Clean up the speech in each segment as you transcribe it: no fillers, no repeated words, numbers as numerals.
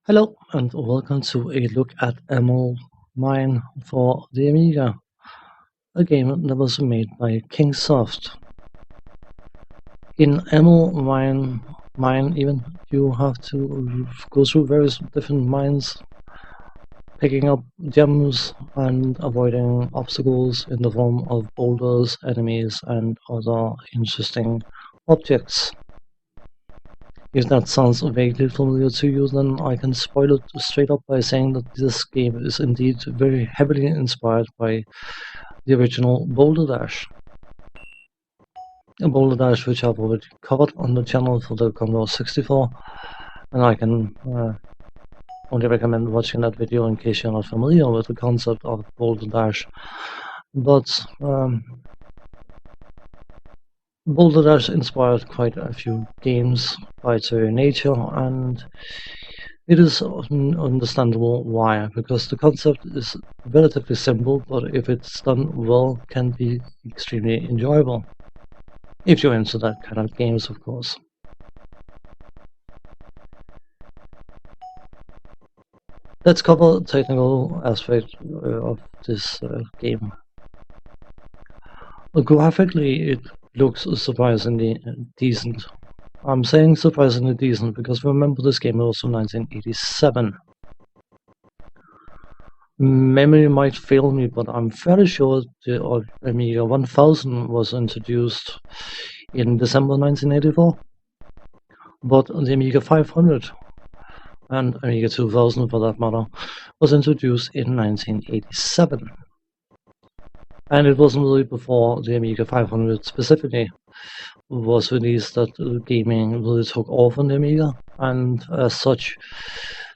Hello and welcome to a look at ML Mine for the Amiga, a game that was made by Kingsoft. In ML Mine even, you have to go through various different mines, picking up gems and avoiding obstacles in the form of boulders, enemies and other interesting objects. If that sounds vaguely familiar to you, then I can spoil it straight up by saying that this game is indeed very heavily inspired by the original Boulder Dash. A Boulder Dash which I've already covered on the channel for the Commodore 64, and I can only recommend watching that video in case you're not familiar with the concept of Boulder Dash. But Boulder Dash inspired quite a few games by its very nature, and it is understandable why, because the concept is relatively simple, but if it's done well, can be extremely enjoyable. If you're into that kind of games, of course. Let's cover the technical aspect of this game. Graphically, it looks surprisingly decent. I'm saying surprisingly decent because remember this game was from 1987. Memory might fail me, but I'm fairly sure the Amiga 1000 was introduced in December 1984. But the Amiga 500 and Amiga 2000 for that matter was introduced in 1987. And it wasn't really before the Amiga 500 specifically was released that gaming really took off on the Amiga, and as such,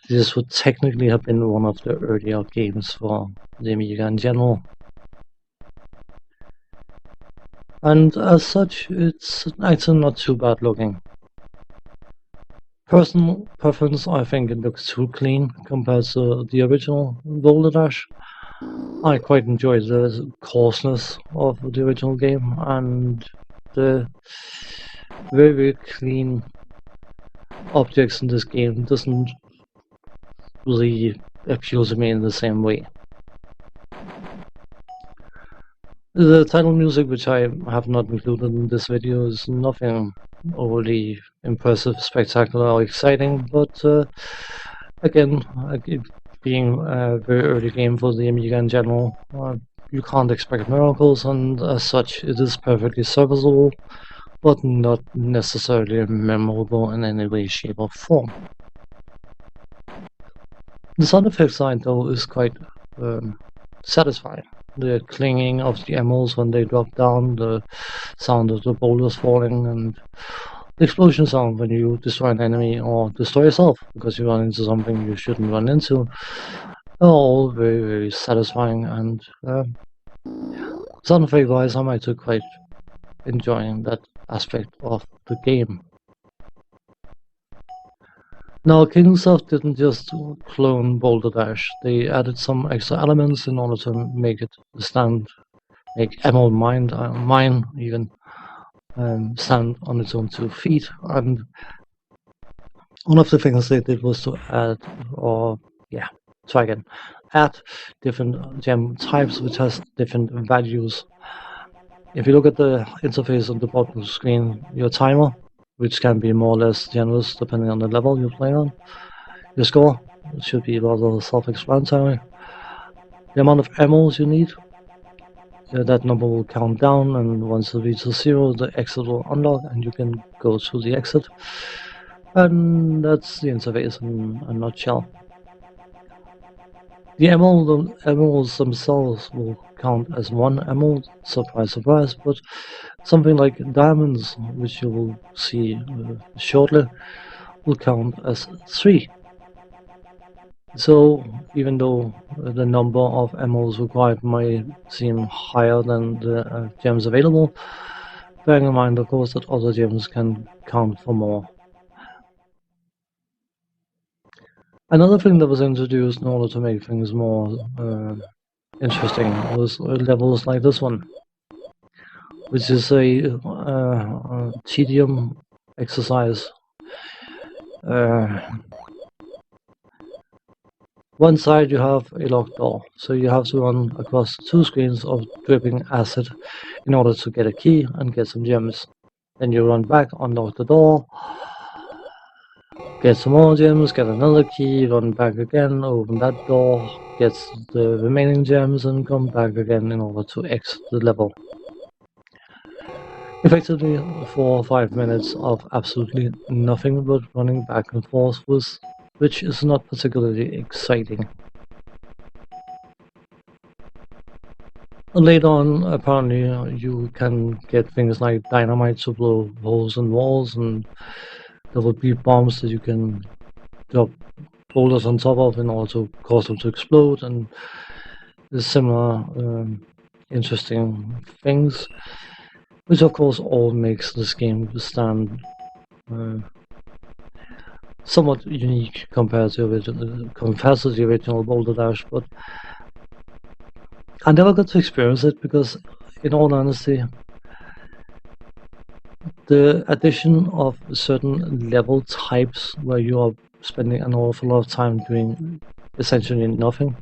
this would technically have been one of the earlier games for the Amiga in general. And as such, it's actually not too bad looking. Personal preference, I think it looks too clean compared to the original Boulder Dash. I quite enjoy the coarseness of the original game, and the very, very clean objects in this game doesn't really appeal to me in the same way. The title music, which I have not included in this video, is nothing overly impressive, spectacular, or exciting, but again, it being a very early game for the Amiga in general, you can't expect miracles, and as such, it is perfectly serviceable, but not necessarily memorable in any way, shape, or form. The sound effect side, though, is quite satisfying. The clanging of the emeralds when they drop down, the sound of the boulders falling, and the explosion sound when you destroy an enemy or destroy yourself because you run into something you shouldn't run into, are all very, very satisfying, and sound effect wise, I'm actually quite enjoying that aspect of the game. Now, Kingsoft didn't just clone Boulder Dash, they added some extra elements in order to make it make Emerald Mine even stand on its own 2 feet. And one of the things they did was to add different gem types which has different values. If you look at the interface on the bottom of the screen, your timer, which can be more or less generous depending on the level you're playing on, your score, it should be rather self-explanatory, the amount of emeralds you need, that number will count down, and once it reaches 0, the exit will unlock and you can go through the exit. And that's the interface in a nutshell. The emeralds themselves will count as 1 emerald, surprise surprise, but something like diamonds, which you will see shortly, will count as 3. So even though the number of emeralds required might seem higher than the gems available, bearing in mind of course that other gems can count for more. Another thing that was introduced in order to make things more interesting was levels like this one, which is a tedium exercise. One side you have a locked door, so you have to run across 2 screens of dripping acid in order to get a key and get some gems. Then you run back, unlock the door, get some more gems, get another key, run back again, open that door, get the remaining gems, and come back again in order to exit the level. Effectively 4 or 5 minutes of absolutely nothing but running back and forth, which is not particularly exciting. Later on, apparently, you can get things like dynamite to blow holes in walls, and there will be bombs that you can drop boulders on top of in order to cause them to explode, and there's similar interesting things, which of course all makes this game stand somewhat unique compared to the original Boulder Dash, but I never got to experience it because, in all honesty, the addition of certain level types where you are spending an awful lot of time doing essentially nothing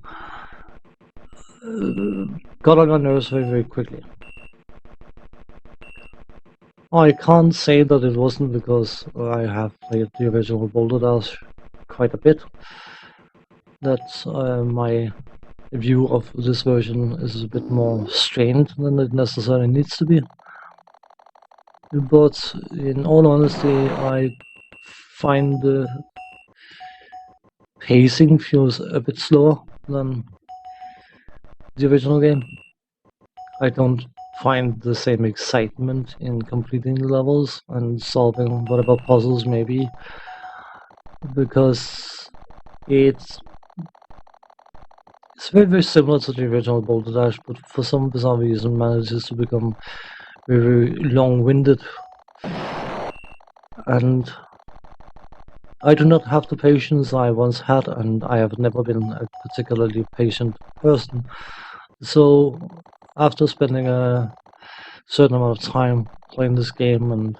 got on my nerves very, very quickly. I can't say that it wasn't because I have played the original Boulder Dash quite a bit, that my view of this version is a bit more strained than it necessarily needs to be. But in all honesty, I find the pacing feels a bit slower than the original game. I don't find the same excitement in completing the levels and solving whatever puzzles may be, because it's very, very similar to the original Boulder Dash, but for some bizarre reason manages to become very, very long-winded, and I do not have the patience I once had, and I have never been a particularly patient person. So after spending a certain amount of time playing this game and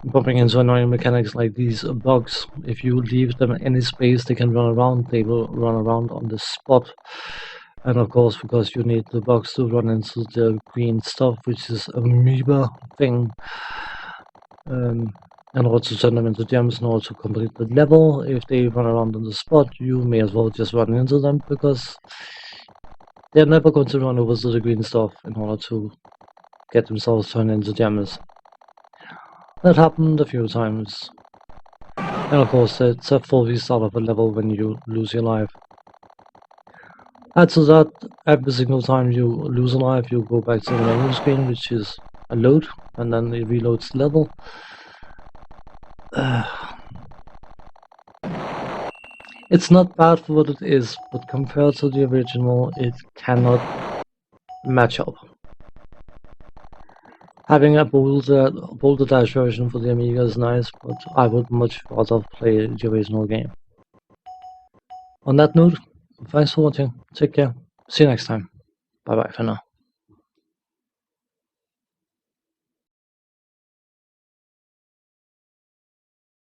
bumping into annoying mechanics like these bugs, if you leave them any space they can run around, they will run around on the spot. And of course, because you need the bugs to run into the green stuff, which is amoeba thing, in order to turn them into gems in order to complete the level. If they run around on the spot, you may as well just run into them, because they're never going to run over to the green stuff in order to get themselves turned into gems. That happened a few times. And of course, it's a full restart of a level when you lose your life. Add to that, every single time you lose a life, you go back to the menu screen, which is a load, and then it reloads the level. It's not bad for what it is, but compared to the original, it cannot match up. Having a Boulder Dash version for the Amiga is nice, but I would much rather play the original game. On that note, thanks for watching, take care, see you next time, bye bye for now.